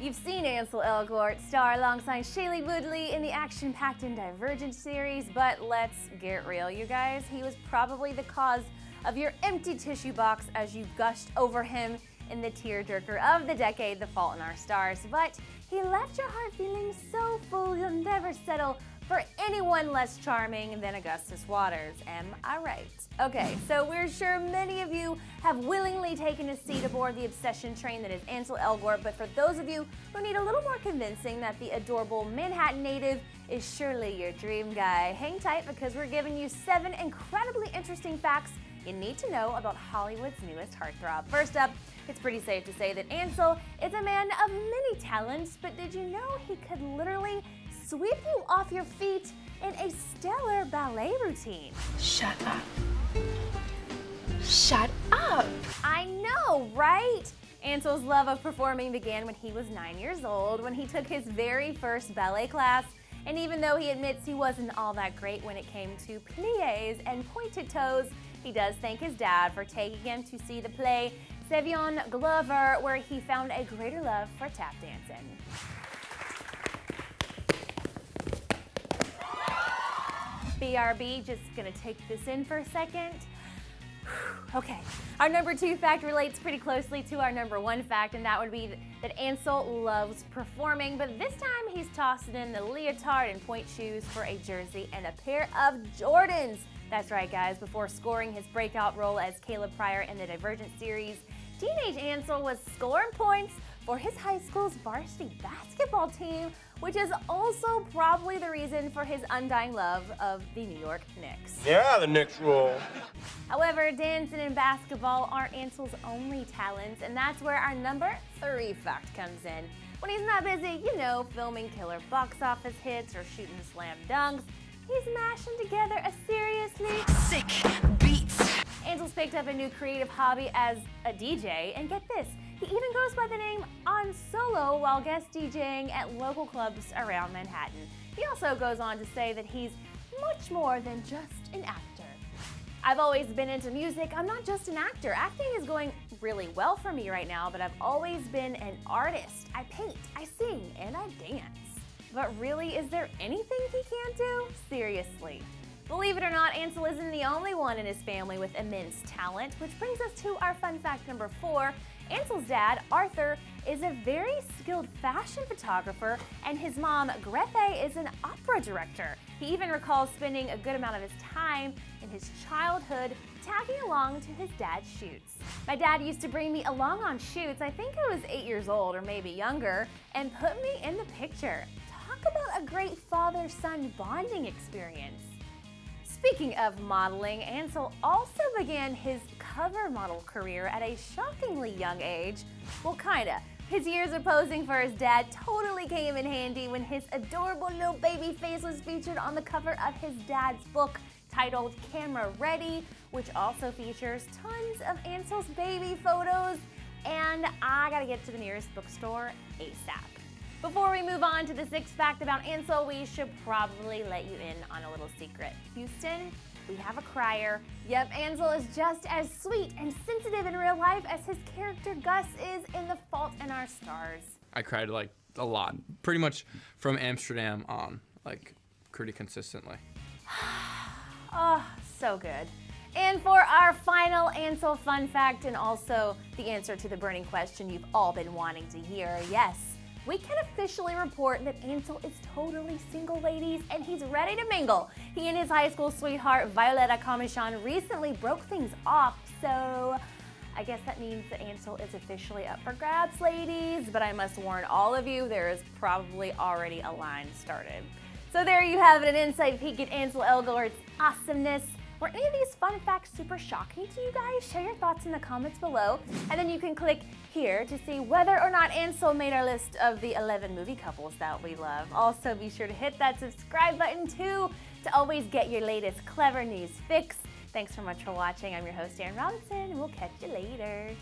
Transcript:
You've seen Ansel Elgort star alongside Shailene Woodley in the action-packed and Divergent series, but let's get real, you guys. He was probably the cause of your empty tissue box as you gushed over him in the tearjerker of the decade, The Fault in Our Stars. But he left your heart feeling so full you'll never settle for anyone less charming than Augustus Waters. Am I right? Okay, so we're sure many of you have willingly taken a seat aboard the obsession train that is Ansel Elgort, but for those of you who need a little more convincing that the adorable Manhattan native is surely your dream guy, hang tight because we're giving you 7 incredibly interesting facts you need to know about Hollywood's newest heartthrob. First up, it's pretty safe to say that Ansel is a man of many talents, but did you know he could literally sweep you off your feet in a stellar ballet routine? Shut up. Shut up! I know, right? Ansel's love of performing began when he was 9 years old, when he took his very first ballet class. And even though he admits he wasn't all that great when it came to pliés and pointed toes, he does thank his dad for taking him to see the play Clevver, where he found a greater love for tap dancing. BRB, just gonna take this in for a second. Okay, our number 2 fact relates pretty closely to our number 1 fact, and that would be that Ansel loves performing, but this time he's tossing in the leotard and Pointe shoes for a jersey and a pair of Jordans. That's right, guys, before scoring his breakout role as Caleb Pryor in the Divergent series, teenage Ansel was scoring points for his high school's varsity basketball team, which is also probably the reason for his undying love of the New York Knicks. Yeah, the Knicks rule. However, dancing and basketball aren't Ansel's only talents, and that's where our number 3 fact comes in. When he's not busy, filming killer box office hits or shooting slam dunks, he's mashing together a seriously sick beats. Ansel's picked up a new creative hobby as a DJ, and get this, he even goes by the name On Solo while guest DJing at local clubs around Manhattan. He also goes on to say that he's much more than just an actor. I've always been into music. I'm not just an actor. Acting is going really well for me right now, but I've always been an artist. I paint, I sing, and I dance. But really, is there anything he can't do? Seriously. Believe it or not, Ansel isn't the only one in his family with immense talent, which brings us to our fun fact number 4. Ansel's dad, Arthur, is a very skilled fashion photographer, and his mom, Grete, is an opera director. He even recalls spending a good amount of his time in his childhood tagging along to his dad's shoots. My dad used to bring me along on shoots, I think I was 8 years old or maybe younger, and put me in the picture. Talk about a great father-son bonding experience. Speaking of modeling, Ansel also began his cover model career at a shockingly young age. Well, kinda. His years of posing for his dad totally came in handy when his adorable little baby face was featured on the cover of his dad's book titled Camera Ready, which also features tons of Ansel's baby photos. And I gotta get to the nearest bookstore ASAP. Before we move on to the 6th fact about Ansel, we should probably let you in on a little secret. Houston, we have a crier. Yep, Ansel is just as sweet and sensitive in real life as his character Gus is in The Fault in Our Stars. I cried a lot, pretty much from Amsterdam on, pretty consistently. Oh, so good. And for our final Ansel fun fact, and also the answer to the burning question you've all been wanting to hear, yes, we can officially report that Ansel is totally single, ladies, and he's ready to mingle. He and his high school sweetheart, Violetta Commichon, recently broke things off, so I guess that means that Ansel is officially up for grabs, ladies, but I must warn all of you, there is probably already a line started. So there you have it, an inside peek at Ansel Elgort's awesomeness. Were any of these fun facts super shocking to you guys? Share your thoughts in the comments below, and then you can click here to see whether or not Ansel made our list of the 11 movie couples that we love. Also, be sure to hit that subscribe button too to always get your latest Clevver news fix. Thanks so much for watching. I'm your host, Erin Robinson, and we'll catch you later.